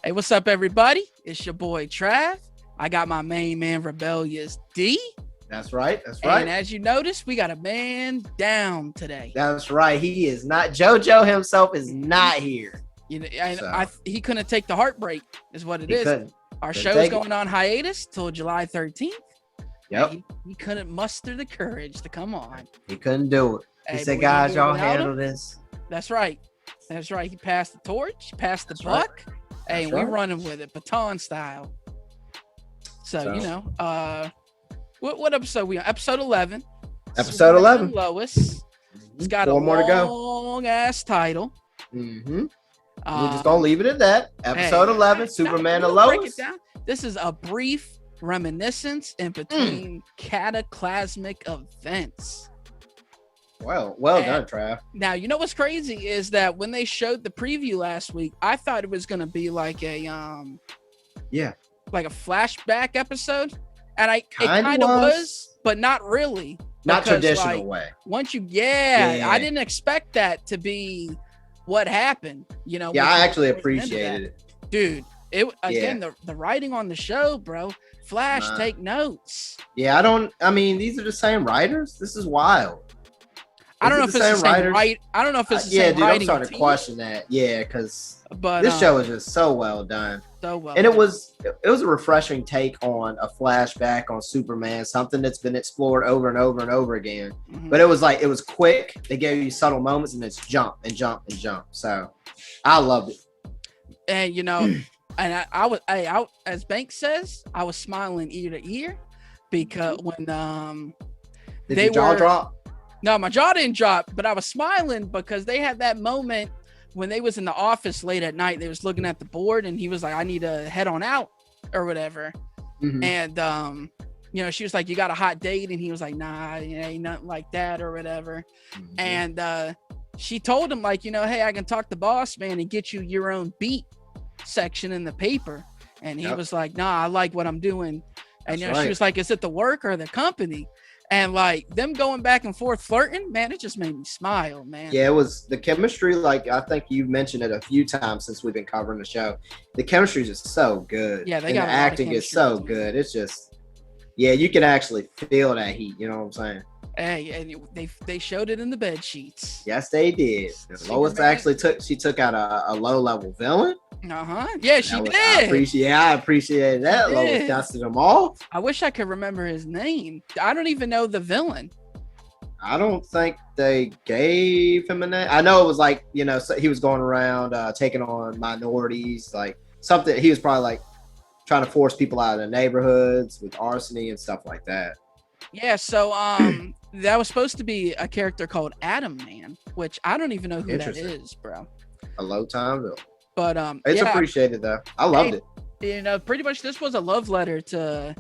Hey, what's up, everybody? It's your boy Trav. I got my main man, Rebellious D. That's right. That's right. And as you notice, we got a man down today. That's right. He is not. JoJo himself is not here. You know, and he couldn't take the heartbreak, is what it is. Our Couldn't show's going on hiatus till July 13th. Yep. He couldn't muster the courage to come on. He couldn't do it. He said, guys, y'all handle this. That's right. That's right. He passed the torch, passed the buck. Right. Hey, That's we right. running with it, baton style. So, you know, what episode we on? Episode 11. Episode 11. Lois. It's got Four a more to go. long ass title. Mm-hmm. We're just gonna leave it at that. Episode 11, Superman and Lois. Break it down. This is a brief reminiscence in between cataclysmic events. Well done, Trav. Now, you know what's crazy is that when they showed the preview last week, I thought it was gonna be like a like a flashback episode, and it kind of was, but not really. Not because, traditional way. Once I didn't expect that to be what happened. You know. Yeah, I actually appreciated it, dude. The writing on the show, bro. Flash, take notes. Yeah, I mean, these are the same writers. This is wild. I don't know if it's the same writers. I don't know if it's the same writing. I'm starting to question that. Yeah, because but this show is just so well done. So well. And it was a refreshing take on a flashback on Superman, something that's been explored over and over and over again. Mm-hmm. But it was quick. They gave you subtle moments, and it's jump and jump and jump. So I loved it. And you know, and I was as Banks says, I was smiling ear to ear because when Did your jaw drop? No, my jaw didn't drop, but I was smiling because they had that moment when they was in the office late at night. They was looking at the board, and he was like, "I need to head on out," or whatever. Mm-hmm. And you know, she was like, "You got a hot date?" And he was like, "Nah, ain't nothing like that," or whatever. Mm-hmm. And she told him, like, you know, "Hey, I can talk to boss man and get you your own beat section in the paper." And he was like, "Nah, I like what I'm doing." And you know, she was like, "Is it the work or the company?" And like them going back and forth flirting, man, it just made me smile, man. Yeah, it was the chemistry. Like I think you've mentioned it a few times since we've been covering the show. The chemistry is just so good. Yeah, they got the acting is so good. It's just, yeah, you can actually feel that heat. You know what I'm saying? Hey, and they showed it in the bed sheets. Yes, they did. Lois actually took out a low level villain. Yeah, she did. I appreciated that. Lois dusted him off. I wish I could remember his name. I don't even know the villain. I don't think they gave him a name. I know it was like, you know, he was going around taking on minorities, like something. He was probably like trying to force people out of the neighborhoods with arsony and stuff like that. Yeah, so that was supposed to be a character called Atom Man, which I don't even know who that is, bro. A low time villain. But it's appreciated though. I loved it. You know, pretty much this was a love letter to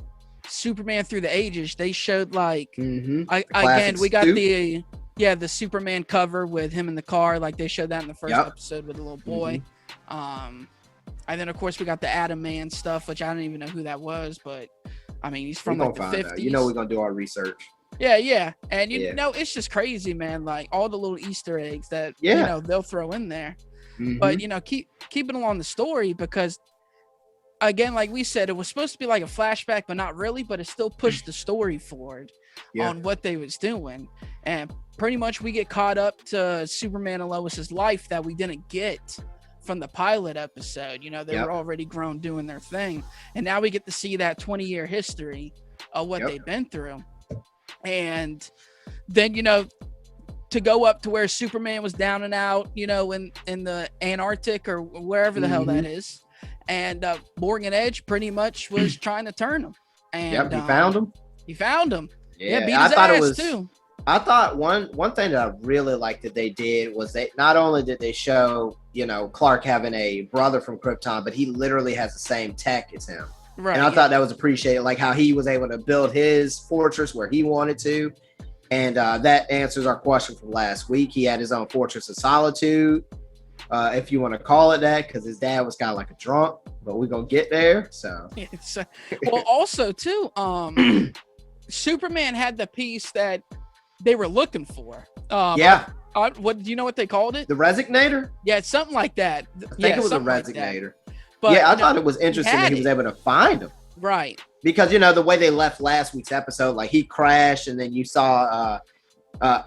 Superman through the ages. They showed like again, we got the Superman cover with him in the car, like they showed that in the first episode with the little boy. And then of course we got the Atom Man stuff, which I don't even know who that was, but I mean he's from like the 50s. You know we're gonna do our research. Yeah. And you know, it's just crazy, man. Like all the little Easter eggs that you know they'll throw in there. Mm-hmm. But you know, keeping along the story, because again, like we said, it was supposed to be like a flashback, but not really. But it still pushed the story forward on what they was doing, and pretty much we get caught up to Superman and Lois's life that we didn't get from the pilot episode. You know, they were already grown doing their thing, and now we get to see that 20-year history of what they've been through, and then you know, to go up to where Superman was down and out, you know, in the Antarctic or wherever the hell that is. And Morgan Edge pretty much was trying to turn him. And he found him. He found him. Yeah, beat his ass too. I thought one thing that I really liked that they did was they not only did they show, you know, Clark having a brother from Krypton, but he literally has the same tech as him. Right. And I thought that was appreciated, like how he was able to build his fortress where he wanted to. And that answers our question from last week. He had his own Fortress of Solitude, if you want to call it that, because his dad was kind of like a drunk, but we're going to get there. So, well, also, too, Superman had the piece that they were looking for. What do you know what they called it? The Resignator? Yeah, it's something like that. I think it was a Resignator. But I thought it was interesting that he was able to find them. Right. Because, the way they left last week's episode, like he crashed and then you saw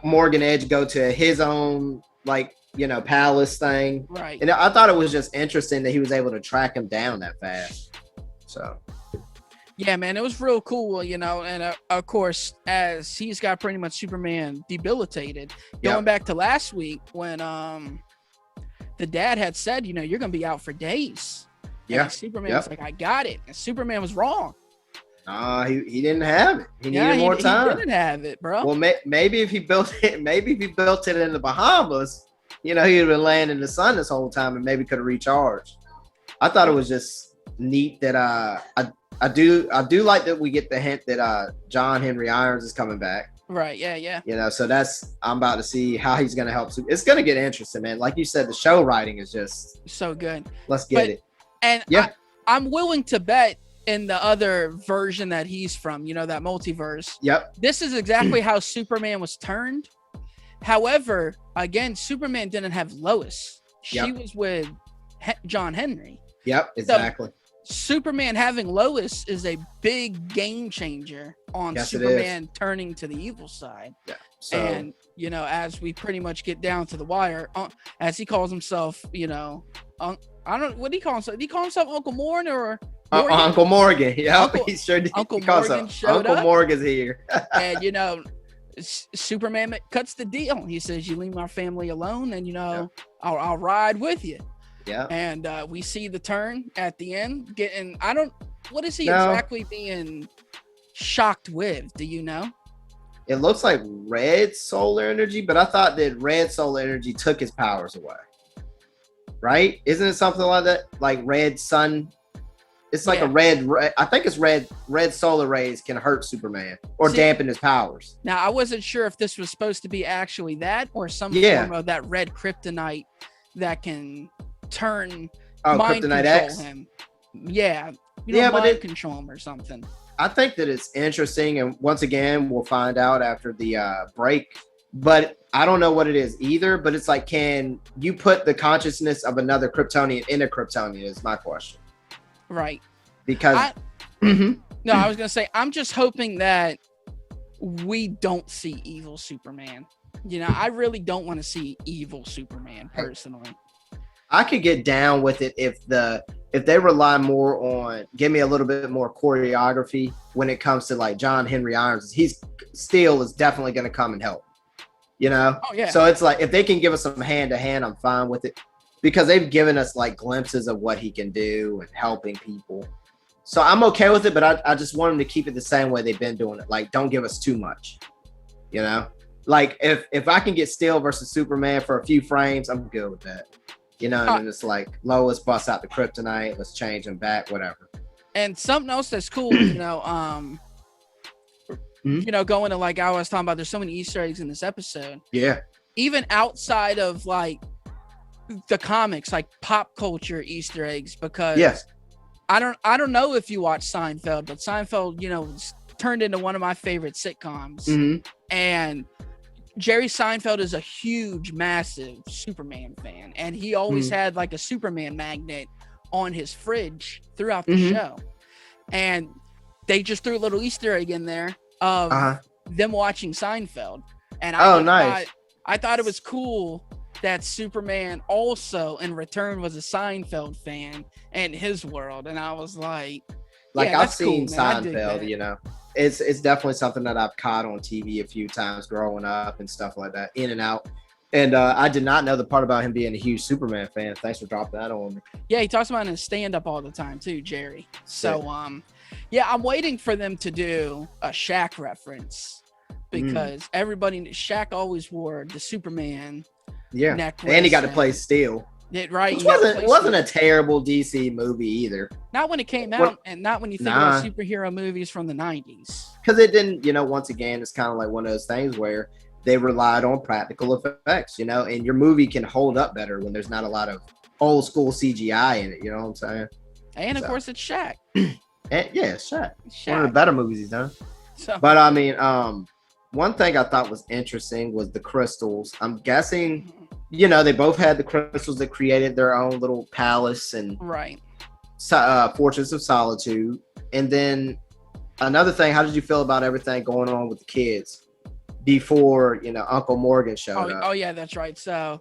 Morgan Edge go to his own, like, palace thing. Right. And I thought it was just interesting that he was able to track him down that fast. So. Yeah, man, it was real cool, and of course, as he's got pretty much Superman debilitated. Going back to last week when the dad had said, you're going to be out for days. Yeah. And Superman was like, I got it. And Superman was wrong. He didn't have it. He needed more time. He didn't have it, bro. Well, maybe if he built it in the Bahamas, he'd have been laying in the sun this whole time and maybe could have recharged. I thought it was just neat that I do like that we get the hint that John Henry Irons is coming back. Right. Yeah. So I'm about to see how he's going to help. It's going to get interesting, man. Like you said, the show writing is just so good. Let's get it. And I'm willing to bet in the other version that he's from, that multiverse. Yep. This is exactly how Superman was turned. However, again, Superman didn't have Lois. She was with John Henry. Yep, exactly. So Superman having Lois is a big game changer on Superman turning to the evil side. Yeah. So, and, as we pretty much get down to the wire, as he calls himself, I don't, what do he call himself? Did he call himself Uncle Morgan or Morgan? Uncle Morgan. Yeah, he sure did. Uncle Morgan showed up. Uncle Morgan's here. And, Superman cuts the deal. He says, you leave my family alone and, I'll ride with you. Yeah. And we see the turn at the end what is he exactly being shocked with? Do you know? It looks like red solar energy, but I thought that red solar energy took his powers away. Right? Isn't it something like that? Like red sun? It's like a red, I think it's red solar rays can hurt Superman or dampen his powers. Now, I wasn't sure if this was supposed to be actually that or some form of that red kryptonite that can turn mind Kryptonite control X? him. Yeah. Mind control him or something. I think that it's interesting, and once again, we'll find out after the break. But I don't know what it is either. But it's like, can you put the consciousness of another Kryptonian in a Kryptonian? Is my question. Right. Because I was gonna say I'm just hoping that we don't see evil Superman. I really don't want to see evil Superman personally. I could get down with it if they rely more on give me a little bit more choreography when it comes to like John Henry Irons. He's still is definitely going to come and help. Oh yeah. So it's like if they can give us some hand to hand, I'm fine with it because they've given us like glimpses of what he can do and helping people. So I'm okay with it, but I just want them to keep it the same way they've been doing it. Like, don't give us too much. Like if I can get Steel versus Superman for a few frames, I'm good with that. And it's like Lois busts out the kryptonite. Let's change him back, whatever. And something else that's cool, going to like I was talking about, there's so many Easter eggs in this episode. Yeah. Even outside of like the comics, like pop culture Easter eggs, because I don't know if you watch Seinfeld, but Seinfeld, turned into one of my favorite sitcoms. Mm-hmm. And Jerry Seinfeld is a huge, massive Superman fan, and he always had like a Superman magnet on his fridge throughout the show. And they just threw a little Easter egg in there of them watching Seinfeld. And I thought it was cool that Superman also in return was a Seinfeld fan in his world. And I was like I've seen Seinfeld, it's definitely something that I've caught on TV a few times growing up and stuff like that, in and out. And I did not know the part about him being a huge Superman fan. Thanks for dropping that on me. Yeah, he talks about it in his stand-up all the time too, Jerry. So, I'm waiting for them to do a Shaq reference because Shaq always wore the Superman necklace. And he got to play Steel. Right. Which wasn't a terrible DC movie either. Not when it came out, and not when you think of superhero movies from the 90s. Because it didn't, once again, it's kind of like one of those things where they relied on practical effects, and your movie can hold up better when there's not a lot of old school CGI in it, you know what I'm saying? And of course it's Shaq. It's Shaq. One of the better movies he's done. So. But I mean, one thing I thought was interesting was the crystals. I'm guessing, they both had the crystals that created their own little palace, and Fortress of Solitude. And then another thing, how did you feel about everything going on with the kids before, Uncle Morgan showed up? Oh, yeah, that's right. So,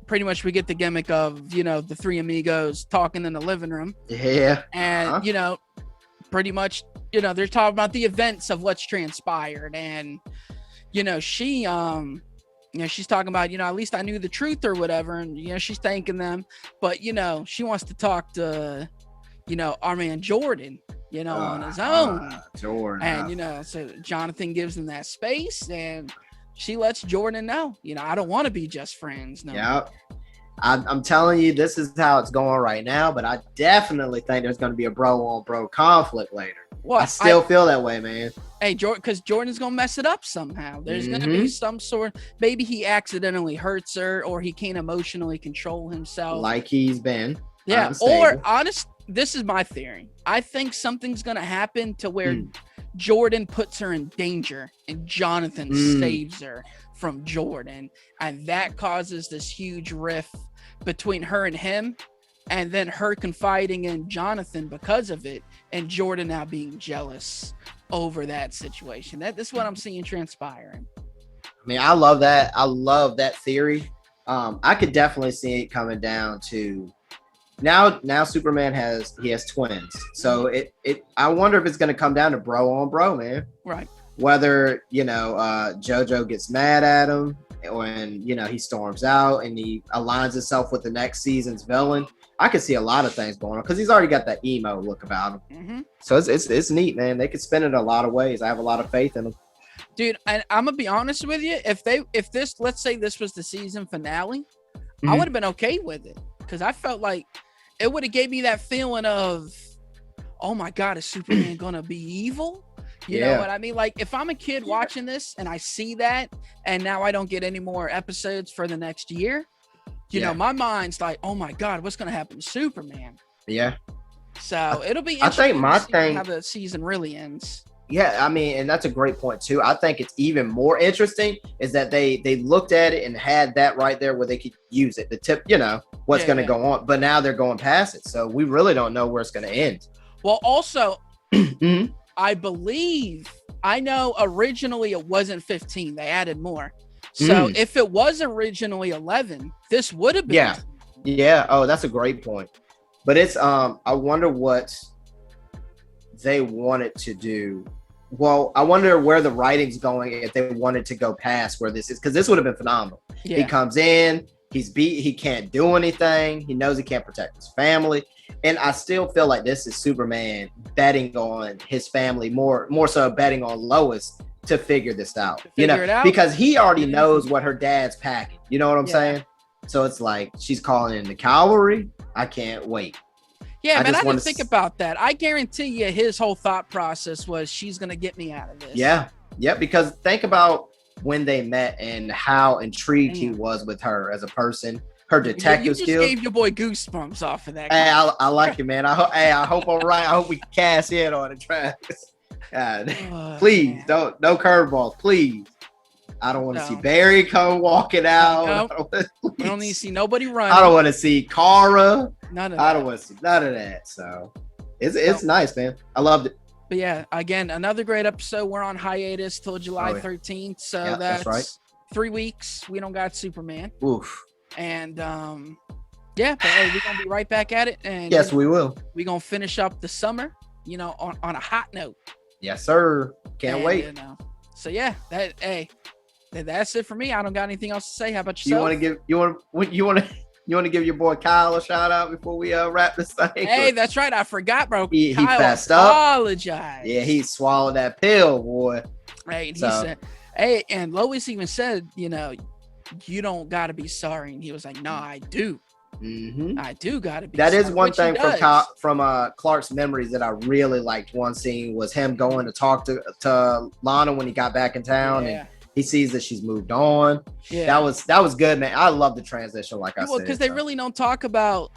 pretty much we get the gimmick of, the three amigos talking in the living room. Yeah. And, pretty much, they're talking about the events of what's transpired. And, she's talking about, at least I knew the truth or whatever. And, she's thanking them. But, she wants to talk to, our man Jordan, on his own. Jordan. And, so Jonathan gives them that space and she lets Jordan know, I don't want to be just friends. No. Yep. I'm telling you, this is how it's going right now, but I definitely think there's going to be a bro on bro conflict later. Well, I still feel that way, man. Hey, Jordan, because Jordan's going to mess it up somehow. There's going to be some sort, maybe he accidentally hurts her or he can't emotionally control himself. Like he's been. Yeah. Unstable. Or this is my theory. I think something's going to happen to where Jordan puts her in danger and Jonathan saves her from Jordan. And that causes this huge rift between her and him. And then her confiding in Jonathan because of it. And Jordan now being jealous over that situation. This is what I'm seeing transpiring. I mean, I love that. I love that theory. I could definitely see it coming down to now Superman has twins. So I wonder if it's going to come down to bro on bro, man. Right. Whether, JoJo gets mad at him when, he storms out and he aligns himself with the next season's villain. I could see a lot of things going on because he's already got that emo look about him. Mm-hmm. So it's neat, man. They could spin it a lot of ways. I have a lot of faith in them. Dude, and I'm gonna be honest with you. If this, let's say this was the season finale, I would have been okay with it because I felt like it would have gave me that feeling of, oh my God, is Superman gonna be evil? You know what I mean? Like if I'm a kid watching this and I see that, and now I don't get any more episodes for the next year. My mind's like, oh my God, what's going to happen to Superman? Yeah. So it'll be interesting to see how the season really ends. Yeah, I mean, and that's a great point too. I think it's even more interesting is that they looked at it and had that right there where they could use it. The tip, what's going to go on. But now they're going past it. So we really don't know where it's going to end. Well, also, I know originally it wasn't 15. They added more. So if it was originally 11, this would have been. Yeah. Oh, that's a great point. But it's I wonder what they wanted to do. Well, I wonder where the writing's going if they wanted to go past where this is, because this would have been phenomenal. Yeah. He comes in, he's beat, he can't do anything. He knows he can't protect his family. And I still feel like this is Superman betting on his family, more so betting on Lois to figure this out, because he already knows what her dad's packing. You know what I'm saying? So it's like she's calling in the cavalry. I can't wait. Yeah, man, I didn't think about that. I guarantee you his whole thought process was she's going to get me out of this. Yeah, because think about when they met and how intrigued he was with her as a person. Her detective skills. You just gave your boy goosebumps off of that. Hey, I like it, man. I hope I'm right. I hope we can cash in on it, Travis. God, please no curveballs, please. I don't want to see Barry come walking out. I don't need to see nobody running. I don't want to see Kara. None of that. I don't want to see none of that. So it's nice, man. I loved it. But yeah, again, another great episode. We're on hiatus till July 13th. So that's right. 3 weeks. We don't got Superman. Oof. And but hey, we're gonna be right back at it. And yes, we will. We're gonna finish up the summer, on a hot note. Yes, sir. Can't wait. So yeah, that's it for me. I don't got anything else to say. How about yourself? You want to give your boy Kyle a shout out before we wrap this thing? Hey, that's right. I forgot, bro. He fessed up. Apologize. Yeah, he swallowed that pill, boy. Right. And he said, hey, and Lois even said, you don't got to be sorry. And he was like, no, I do. Mm-hmm. I do got to be sorry. That is one which thing from Clark's memories that I really liked. One scene was him going to talk to Lana when he got back in town. Yeah. And he sees that she's moved on. Yeah. That was good, man. I love the transition, like I said. Because they really don't talk about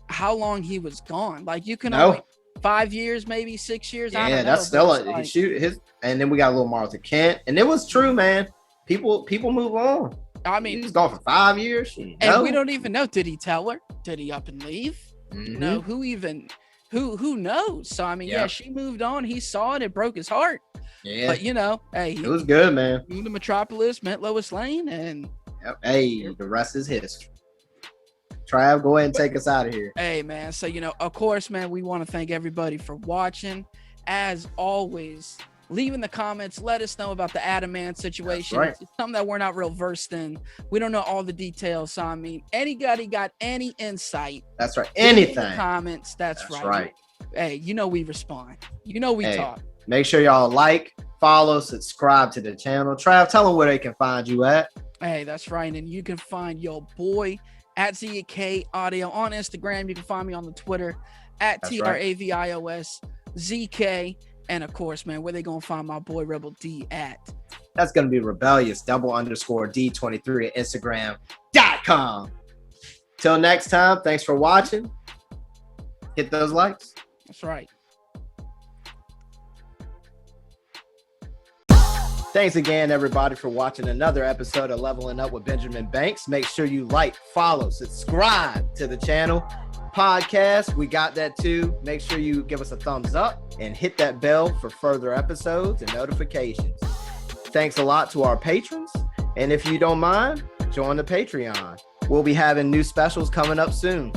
how long he was gone. Like you can only 5 years, maybe 6 years. I don't know, that's still and then we got a little Martha Kent. And it was true, man. People move on. I mean, he's gone for 5 years. And we don't even know. Did he tell her? Did he up and leave? You know, who knows? So I mean, yeah, she moved on. He saw it. It broke his heart. Yeah. But you know, hey, it was good, man. Moved to Metropolis, met Lois Lane, and hey, the rest is history. Trav, go ahead and take us out of here. Hey, man. So, you know, of course, man, we want to thank everybody for watching. As always, leave in the comments. Let us know about the Adam-Man situation. Right. It's something that we're not real versed in. We don't know all the details. So, I mean, anybody got any insight? That's right. Anything. In the comments. That's right. Hey, you know we respond. You know we talk. Make sure y'all like, follow, subscribe to the channel. Trav, tell them where they can find you at. Hey, that's right. And you can find your boy at ZK Audio on Instagram. You can find me on the Twitter at TRAVIOS ZK. And of course, man, where they gonna find my boy Rebel D at? That's gonna be rebellious _D23 at Instagram.com. Till next time, thanks for watching. Hit those likes. That's right. Thanks again, everybody, for watching another episode of Leveling Up with Benjamin Banks. Make sure you like, follow, subscribe to the channel. Podcast, we got that too. Make sure you give us a thumbs up and hit that bell for further episodes and notifications. Thanks a lot to our patrons. And if you don't mind, join the Patreon. We'll be having new specials coming up soon.